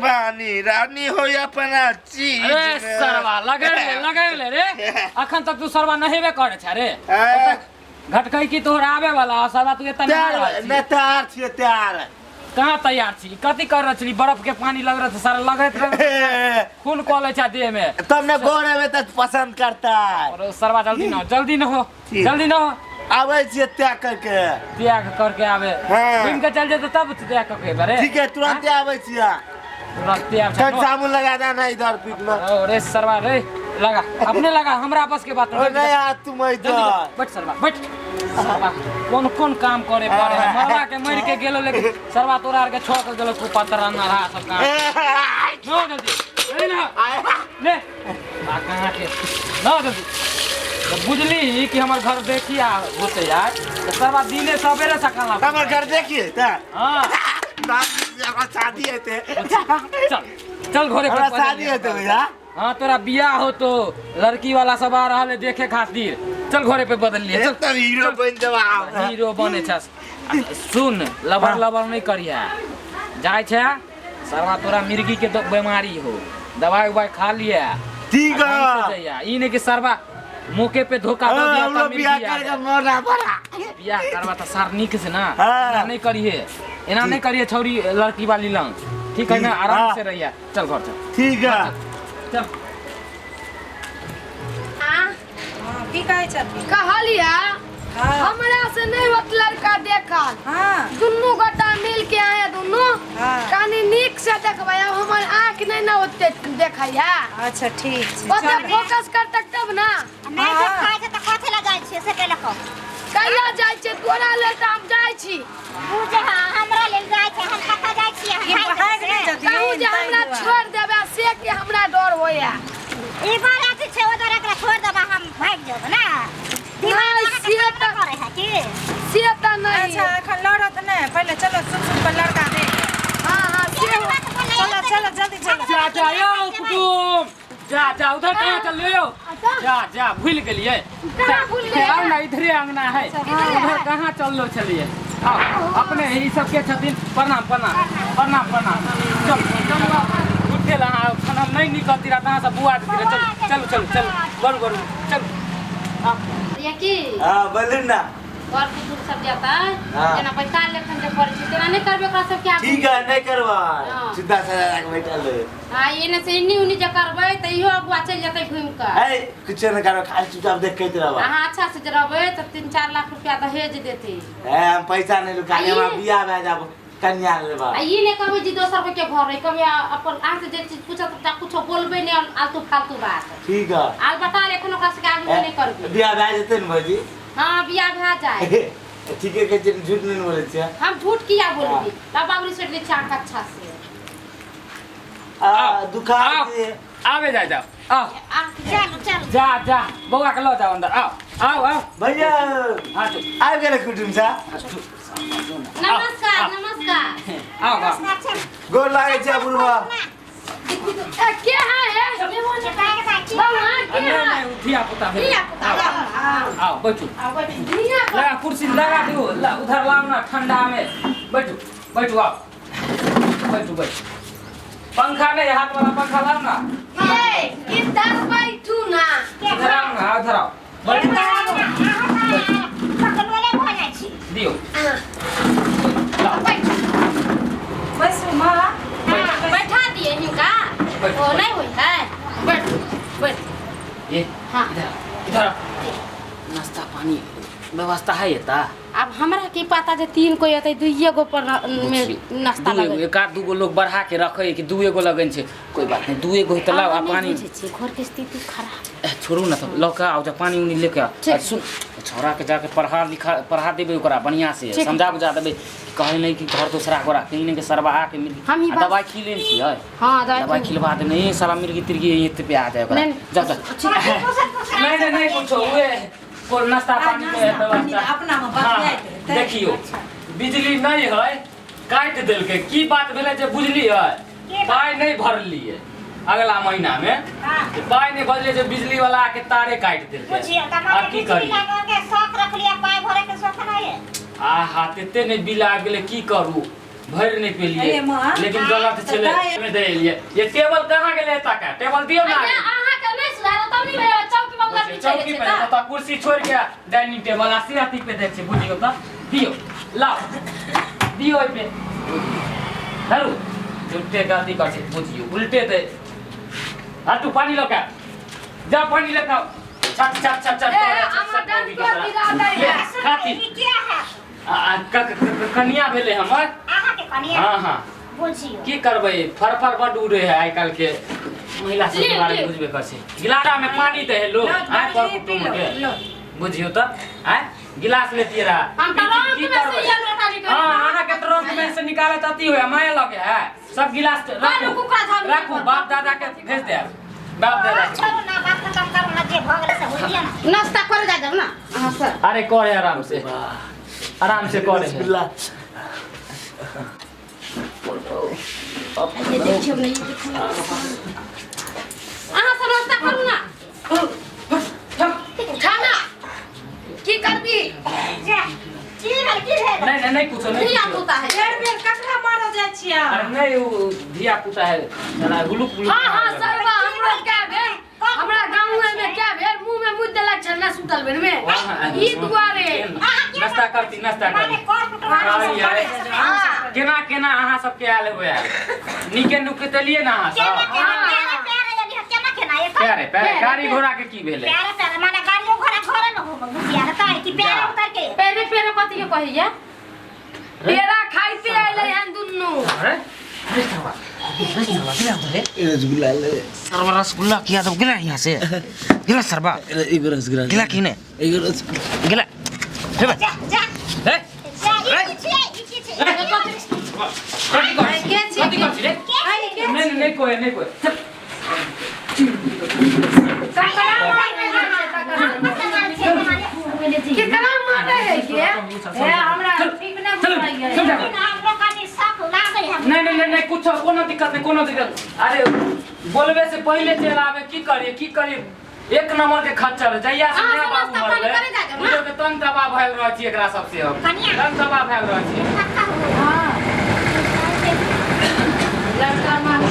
बानी रानी हो अपना चीज अरे सरवा लगे ले रे अखन तक तू सरवा नहेबे करे छ रे घटकई की तोहर आवे वाला सरवा तू एतना न तैयार छिए तैयार कहां तैयार छी कथि कर रह छी बर्फ के पानी लग रहा सारा लगत रहे खून कोले छ देह में तुमने गोरे में तो पसंद करता है और सरवा जल्दी न हो आवे छिए त्याग करके आवे घूम के चल जे तब त्याग करके बरे ठीक है तुरंत आवे छिए तुरंत आवे कौन साबुन लगा देना इधर पीठ में अरे सरवा रे लगा अपने लगा हमरा आपस के बात नहीं यार तुम इधर बैठ सरवा बैठ सरवा कौन काम करे पड़े है मरवा के मर के गेलो लेकिन सरवा तोरा के छोक गेलो को पत्थर ना रहा सब काम नो जल्दी ले ले आ कहां के नो जल्दी बुझली कि हमर घर देखिया होते यार सरवा दिने सवेरे सकाला हमर घर देखिए त हां शादी है चल घरे पर शादी है तो भैया हाँ तोरा बियाह हो तो लड़की वाला सब आ रहा है देखे खातिर चल घरे पे बदल लिए चल तब हीरो बन जवा हीरो बने छ सुन लबर नहीं करिया जाय छ सरवा तोरा मिर्गी के बीमारी हो दवाई खा लिया ठीक है ई ने कि सरवा मौके पे धोखा दे दिया हम लोग बियाह करके मरना पड़ा बियाह करवा त सार निक से ना एना नहीं करिए छौरी लड़की वाली लंग ठीक है ना आराम से रहिया चल घर चल ठीक है चल की कहे छथि कहलिया हमरा से नहीं होत लड़का देखल दुन्नु गोटा मिल के आया दुन्नु कनी नीक से देखबै हमर आंख नहीं ना ओते देखैया अच्छा ठीक छै ओते फोकस कर तब ना नहीं देखाय छै त कथे ल जाय छै से के लखो कहिया जाय छै तोरा ले त हम जाय छी तू जे हमरा ले जाय छै हम कथा जाय छी हम भाग नहीं जदी कहू जे हमरा छोड़ देबे से के हमरा डर होया ई बात छै ओदर एकरा छोड़ देबा हम भाग जेब ना से त नहीं अच्छा एखन लड़त नहीं पहले चलो सुन पर लड़का दे हां चलो जल्दी चलो जा यो कुटुम जा उधर कहां चल रहे हो जा भूल गेलिए आओ ना इधरे अंगना है उधर कहां चल लो चलिए आओ अपने ही सब के छथिन प्रणाम चल उठे ला खाना नहीं निकलती रहा कहां से बुआ चल बरू चल ये की हां बोलिन ना और कुछ सब जाता है जना पैसा लेखन जे पड़े छै तेना नहीं करबे ओकरा सब क्या ठीक है नहीं करवा सीधा साधा के बैठल रहे हां ये ने से इन्नी जे करबै त इहो अगुआ चल जतै घूम के ए कुछ न करो खाली चुपचाप देख के रहबा हां अच्छा से रहबै त 3-4 लाख रुपया दहेज देते ए हम पैसा नहीं लुका हमरा बियाह भए जाब कन्या लेबा ये ने कहबै जी दोसर के घर रे कभी अपन आंख जे चीज पूछत त कुछ बोलबे नहीं आलतू फालतू बात ठीक है आल बता एखन ओकरा से आगे नहीं करबे बियाह भए जेतै न भौजी हां बियाह भए जाए ठीक है के झूठ नहीं बोले छियै हम झूठ किया बोलबी बाबूरी सेठ दे चाक अच्छा से दुखा आवे जा चल जा बउआ के लो जाओ अंदर आओ भैया हां आ गेले कुटुम सा नमस्कार आओ गोर लागे छै बुढ़वा के है नहीं उठिया पुता आओ बैठो लगा कुर्सी लगा दो उधर लाओ ना ठंडा में बैठो आओ बैठो पंखा नहीं हाथ वाला पंखा लाओ ना इधर बैठू ना इधर आओ पकड़ले भले छी दियो बस मां बैठा दिए हिंका ओ नहीं होई है बैठ ये हां इधर नाश्ता पानी व्यवस्था है ये ता अब हमरा की पता जे 3 को एतै 2 गो पर में नाश्ता लगे एक आध 2 गो लोग बढ़ा के रखे कि 2 गो लगन छै कोई बात नहीं 2 गो त लाओ पानी घर के स्थिति खराब छोड़ू ना तो लौका आओ जा पानी उनी लेके सुन छोरा के जाके पढ़ा देबे ओकरा बढ़िया से समझा बुझा देबे कहे नहीं कि घर दूसरा गोरा कहीं के सरवा के मिर्गी दवाई खिले छियै हां दवाई खिलवा दे नहीं साला मिर्गी तिर्गी एते पे आ जाए ओकरा जा नहीं कुछ हुए को नाश्ता पानी के व्यवस्था अपना में बात देखियो बिजली नहीं है काट देल के की बात भेले जे बुझली है पाई नहीं भरलिए अगला महीना में पाई नहीं भरले जे बिजली वाला के तारे काट देल के अब की करी के शौक रख लिया पाई भरे के शौक नहीं है आ हाथ एते नहीं बिल आ गेले की करू भर नहीं पे लिए अरे माँ, लेकिन गलत चले में दे लिए ये टेबल कहां के लेता का टेबल दियो ना आहा के नहीं सुधारो तब नहीं मेरे चौकी पर उधर पीछे चौकी पे तो कुर्सी छोड़ के डाइनिंग टेबल आसी राती पे देख छे बुझियो त दियो लाओ दियो पे हेलो उल्टे गलती कर छे बुझियो उल्टे दे आ तू पानी लगा जा पानी लेके आओ छट छट छट छट हमर डांस को दिला दे खाती ई क्या है कन्या भेले हमर आहा के कनिया हां हां बुझियो की करबै फरफर बड उड़े है आइ काल के महिला सब के बारे में बुझबे कर छै गिलासा में पानी दे लो आइ पर कुटुम के बुझियो त आइ गिलास लेती रहा हम टरंक में से ये लोटा निकाल हां आहा के टरंक में से निकाले तती होय माया लगे है सब गिलास रखो बाप दादा के भेज दे बाप दादा छोड़ो ना बात खत्म करो ना जे भगले से हो दिया ना नाश्ता कर जा जाओ ना हां सर अरे करे आराम से करे ये देखियो नहीं आहा सब नाश्ता करू ना खाना की करबी जा की है नहीं नहीं कुछ नहीं धिया पुता है डेढ़ बेर ककरा मारो जाइ छिया अरे नहीं वो धिया पुता है जरा हुलुक हुलुक हां हां सरवा हमरो क्या भेल हमरा गांव में क्या भेल मुंह में मुद्द देलक छन्ना सुतल बेर में ई दुआरे नाश्ता करती माने कर कुटवा केना केना अहाँ सब के आले होया नीके नुके तलिए ना अहाँ सब प्यारे प्यारे गाड़ी घोड़ा के की भेले माने गाड़ियों घोड़ा घरे न हो बुझिया ना तार की पैर उतर के पेरे पेरे कथि के कहिया पेरा खाइते आइले हन दुन्नु अरे रसगुल्ला ले सरवा रसगुल्ला किया तो गिला यहाँ से गिला सरवा एक रसगुल्ला गिला किने एक रसगुल्ला गिला हे बा जा जा हे जा इची कथि कर छी रे नहीं कोई कितना मारे है के ए हमरा ठीक न बुझाइए नहीं कुछ कोनो दिक्कत अरे बोलबे से पहले चल आवे की करिए एक नंबर के खच्चर जइया से नया बाबू मरले बुझो के तंग दबा भइल रह छी एकरा सबसे हम तंग दबा भइल रह छी लड़का मार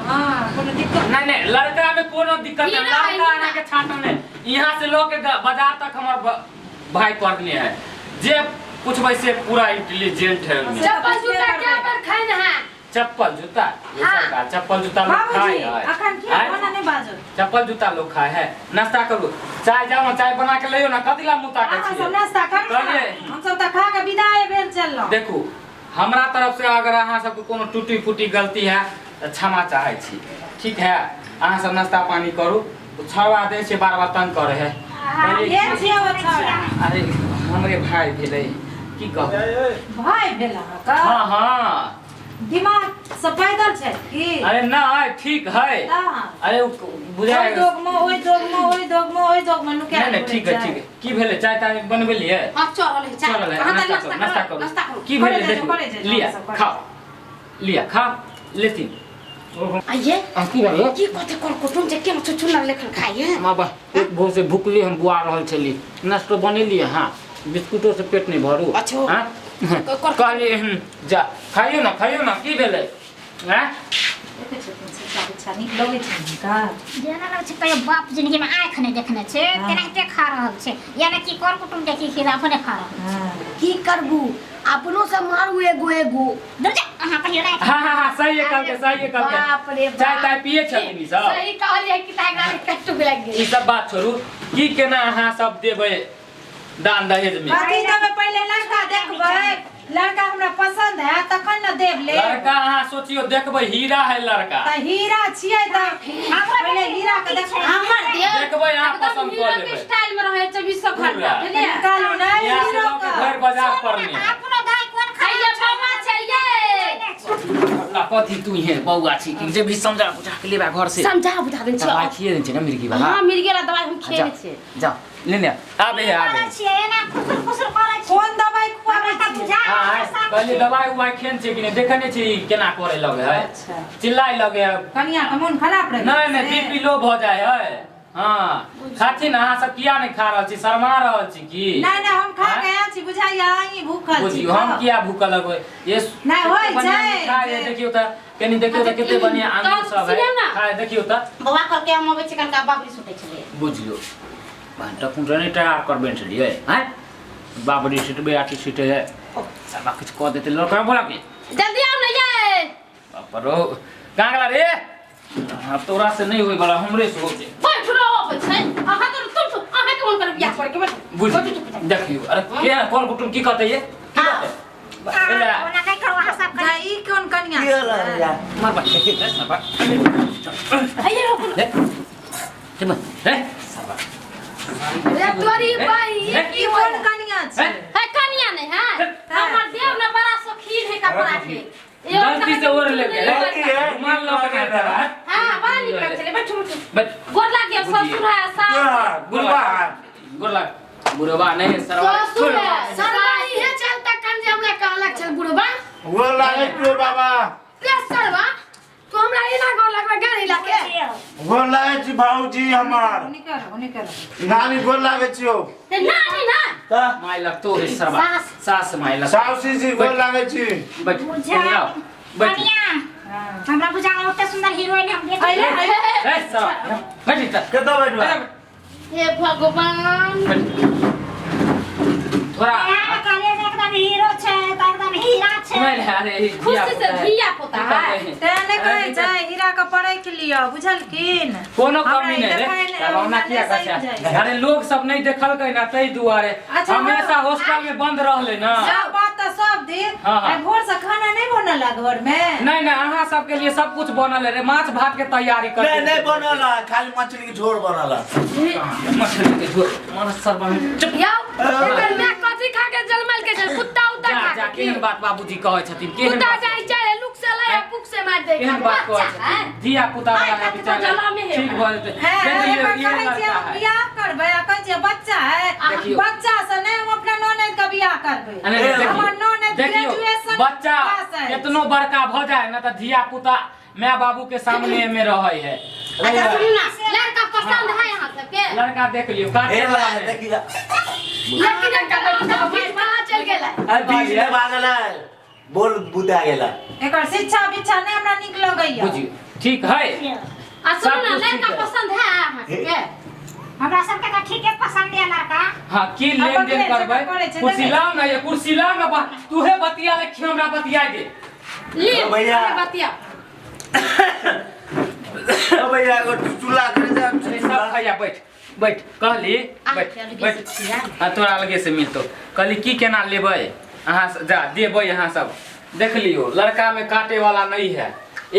हां कोनो दिक्कत नहीं लड़का में कोनो दिक्कत नहीं लड़का आना के छाटो नहीं यहां से लोग के बाजार तक हमर भाई पढ़ने है जे कुछ वैसे पूरा इंटेलिजेंट है उनमें चप्पल जूता क्या पर खाना है चप्पल जूता ये सरकार चप्पल जूता लोग खाए है अखन की खाना नहीं बाजो चप्पल जूता लोग खाए है नाश्ता करू चाय जाओ चाय बना के लियो ना कतिला मुता के हम सब नाश्ता कर हम सब त खा के विदाई भेल चललो देखू हमरा तरफ से अगर अहाँ सब कोनो टूटी फूटी गलती है तो क्षमा चाहे छी ठीक है अहाँ सब नाश्ता पानी करू छवा दे से बार तंग करे है ये छिया वो छौड़ा अरे हमरे भाई भेलै की कह भाई भेला का हां दिमाग सब पैदल छै की अरे ना ठीक है अरे बुझा ओइ दोगमा नुके नहीं ठीक है की भेले चाय ताय बनबेलिए हां चल चाय नाश्ता करू की भेले देखो लिया खा लेती आइए की भेले की कथे कर कुटुम जे केम चुचुना लेखन खाइए मां बा एक भोर से भूखली हम बुआ रहल छली नाश्तो बनेलिए हां बिस्कुटो से पेट नहीं भरू हां कहली जा खाइयो ना की भेले हैं नीक लगै छै का जेना लग छै कहियो बाप जिंदगी में आँख नहीं देखने छे केनाते खा रहल छे यानी कि कर कुटुम देखी खिरा अपने खा रहल की करबू अपनो से मारू एगो दे जा अहाँ कहियो नहीं हां सही है कल के बाप रे चाय ताय पिए छथिन ई सब सही कहलिए कि ताकरा कट्टू लग गेल ई सब बात छोड़ू की केना अहाँ सब देबै दान दहेज में बाकी तबे पहले लड़का देखबै लड़का हमरा पसंद है तखन न देब ले लड़का अहाँ सोचियो देखबै हीरा है लड़का त हीरा छियै त पहले हीरा के देख हमर देखबै अहाँ पसंद कर लेबै स्टाइल में रहे 2400 घंटा बुझलिए निकालू नहीं यहाँ से हीरो लोग का घर बाजार पड़ने अपनो दाई कोन खाइए बाबा चाहिए ला कथी तू है बौआ छी कि जे भी समझा बुझा के लेबा घर से समझा बुझा देन छी दवाई खिए देन छी ना मिर्गी वाला हां मिल गेला दवाई हम खेने छी जाओ लेने आबे छिए ना खुसुर करे छी कोन दवाई खुआबै का बुझा हां पहले दवाई उवाई खेन छी कि नहीं देखने छी केना करे लगे है अच्छा चिल्लाए लगे है कनिया के मन खराब रहे नहीं बीपी लो हो जाए है हां खाती ना अहाँ सब किया नहीं खा रहल छी शर्मा रहल छी की नहीं नहीं हम खा के आयल छी बुझाइया अहीं भूखल छी बुझियो हम किया भूखल लगो ये नहीं होय छै खाए देखियो त कनी देखियो त कते बढ़िया आम सब है खाए देखियो त बौआ करके हम अबै छी कनका बाबरी सुते छले बुझियो भांटा कुंडा नहीं तैयार करबे छलिए हैं बाबरी सिटबे आटी सिटे है सब कुछ कह देते लड़का बोला के जल्दी आओ ना ये परो कांगला रे अब तोरा से नहीं होई वाला हमरे से होते बैठ रहो छै आहा तो तुम आहा के मन कर बियाह कर के बैठ बुझ देखियो अरे के कौन कुटुम की कहते ये की कहते एला ओना नहीं करो अहाँ सब जा ई कोन कनिया की होला यार मार बा सबा आइए रुक ले ते मत ले सबा रे तोरी भाई ये ई की कोन कनिया छै है कनिया नहीं है हमर देव ने बड़ा शौकीन है कपड़ा के गलती से और ले गए मान लो के तेरा हां बड़ा निक लग चले बैठ बस गोर लाग गया ससुर है सास गुरला बुढ़वा नहीं सरवा ससुर है सरवाई है चलता कंजे हमरा कहलक चल बुढ़वा वो लागे क्यों बाबा के सरवा तू हमरा इना गोर लगबे गाड़ी लाके वो लागे छी भाऊजी हमार निकर नानी गोर लागे छियो ते नानी ना त माय लग तो है सरवा सास माय लग साउसी जी गोर लागे छी बैठ आओ बैठ बढ़िया हमरा बुझाला ओते सुंदर हीरोइन हम देख आइले ए सरवा बैठ इधर केतो बैठवा हे भगवान थोड़ा काले एकदम हीरो छे त एकदम हीरा छे मैं अरे खुशी से धिया पोता है तेने कहै छै हीरा के परख लियो बुझलकिन कोनो कमी नहीं रे करौना किया कहै अरे लोग सब नहीं देखल कै ना तई दुआरे हमेशा हॉस्टल में बंद रहले ना सब बात त सब दिन आई भोर से खाना नहीं बनल घर में नहीं नहीं अहाँ सब के लिए सब कुछ बनल रे माछ भात के तैयारी कर नहीं नहीं बनला खाली मछली के झोर बनला मछली के झोर मन सर्व चुप याओ एकर मैं कथि खा के जलमल के चल कुत्ता उता जा खा जा केहन बात बाबूजी कहै छथिन केहन कुत्ता बात जाई जाए लुक से ले पुक से मार दे केहन बात कहै छथिन धिया पुता वाला बेचारा ठीक भ जेतै है ये कहै छै लड़का हम है बियाह करबै आ कहै छै बच्चा है देखियो। बच्चा से नहीं हम अपना ननद के बियाह करबै अरे हमर ननद देखियो ग्रेजुएशन बच्चा इतनो बड़का भ जाए ना त धिया पुता माँ बाबू के सामने में रहै है अच्छा सुन ना लड़का पसंद है यहां सबके लड़का देख लियो काटे ए वाला है देखिया लेकिन का बीच कहां चल गेला अरे बीच में भागल है बोल बुदा गेला एकर शिक्षा विच्छा नहीं हमरा निक लगैया बुझियो ठीक है आ सुन ना लड़का पसंद है यहां सबके हमरा सबके त ठीके पसंद है लड़का हां की लेन देन करबै कुर्सी लाओ ना ये कुर्सी लाओ ना तू हे बतिया ले हमरा बतिया दे ले भैया। बतिया ओ भैया को चूल्हा कर जा अरे सब भैया बैठ बैठ कहली बैठ बैठ हां तोरा अलगे से मिलतो कहली की केना लेबै अहाँ जा देबै अहाँ सब देख लियो लड़का में काटे वाला नहीं है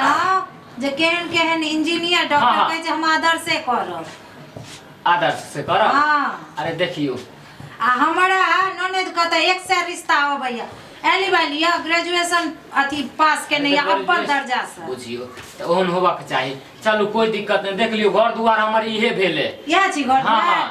लाओ जे केहन केहन इंजीनियर हाँ, डॉक्टर हाँ। कहै छै हम आदर्श से करब आदर्श से करब हां अरे देखियो आ हमरा ननद के त 100 रिश्ता अबैया एली वाली ग्रेजुएशन अथी पास केने या अव्वल दर्जा से बुझियो त ओहन होबाक चाही चलू कोई दिक्कत नहीं देख लियो घर दुआर हमर इहे भेले या छी घर हां में हां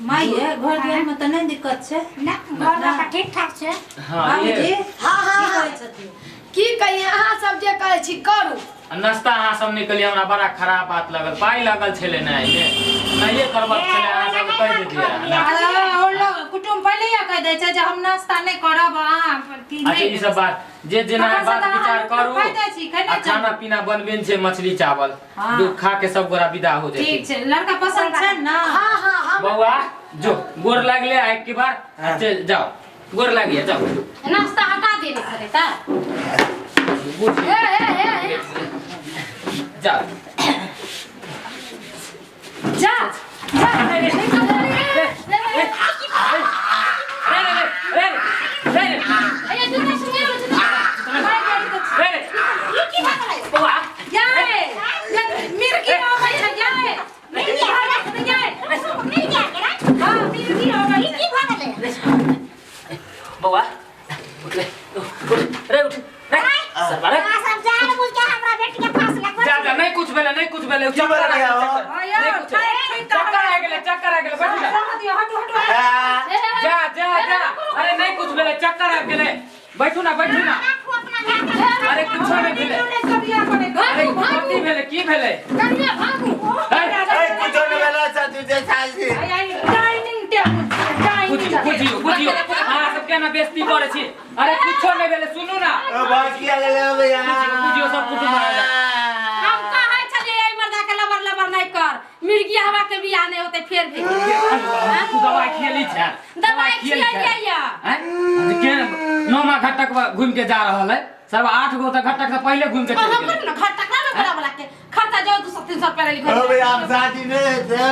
माई है घर दुआर में त नहीं दिक्कत छै ना घर में ठीक ठाक छे हां बाबूजी ये हां हां की कहै छथिन की कहिए अहाँ सब जे करै छी करू नाश्ता अहाँ सब निकलिए हमरा बड़ा खराब बात लगल पाई लगल छले ना ये करबक छले अहाँ सब कह दिए अरे और लोग कुटुंब पहले या कह दे छै जे हम नाश्ता नहीं करब अहाँ की अच्छा नहीं ई सब बात जे जेना कहाँ से बात तो विचार अहाँ करू खाइ जाइ छी, खाइ नहि आ खाना पीना बनबेन छै मछली चावल हाँ। दूध खा के सब गोरा विदा हो ठीक जाए छै लड़का पसंद छै ना हां हां हम बउआ जो गोर लागले आ एक बार हाँ। चल जाओ गोर लागिए जाओ नाश्ता हटा देने करे ता बुझिए ए जाओ जा जा ए दूसरा सुनिए बउआ जाए मिर्गी हो गई है जाए मिर्गी हो गई जाए मिल गया केरा हां मिर्गी हो गई की भगले बउआ उठ ले रे उठ रे सरबारे आ सब जाए बुझ के हमरा बेटी के पास लगवा जा जा नहीं कुछ भेले चक्कर आ गेले चक्कर आ गेले बैठ जा हटो जा जा जा अरे नहीं कुछ भेले चक्कर आ गेले बैठू ना रखो अपना घर अरे कुछ नहीं भेले अरे कथी भेले की भेले करिए भागू ए कुछ नहीं भेला जी डाइनिंग टेबल बुझियो अहाँ सबके ना बेइज्जती करे छी अरे कुछो नहीं भेले सुनू ना बात किया ले भैया बुझियो सब कुटुंब आएगा हम कहे छलिए ए मर्दा के लबर नहीं कर मिर्गी हवा के बियाह नहीं होते फिर भी तू दवाई खेली छ दवाई खियाइया हैं के नौमा घटक घूम के जा रहल है सब 8 गो तक घटक से पहले घूम के चल गेल ना घर तक ना बड़ा के खर्चा जो 200-300 रुपया लिखा ओ भैया आप शादी नहीं थे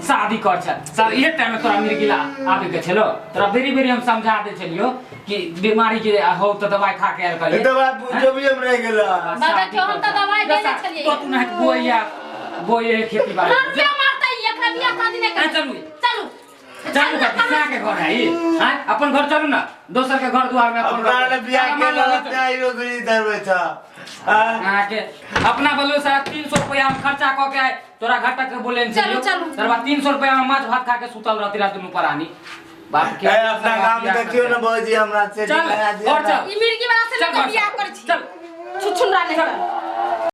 शादी कर छ सर ये टाइम में तोरा मिर्गिला आबे के छलो तोरा बेरी हम समझा दे छलियो कि बीमारी के हो तो दवाई खा के आयल कर दवाई पूछो भी हम रह गेला बाबा क्यों हम तो दवाई देने छलिए तो तू नहीं बोए खेती बाड़ी हम क्या मारता है एकरा बियाह शादी नहीं कर चलू चलो का के घर है हैं अपन घर चलू ना दोसर के घर दुआर में अपना ने बियाह के लगत है यो गरी दरवे था के अपना बोलो सर 300 रुपया हम खर्चा क के तोरा घटक के बोले चलो तोरा 300 रुपया में माछ भात खा के सुतल रहती रात दुनु परानी बाप के अपना काम देखियो ना भौजी हमरा से चल और चल ई मिर्गी वाला से बियाह कर छी चल छुछुंडा नहीं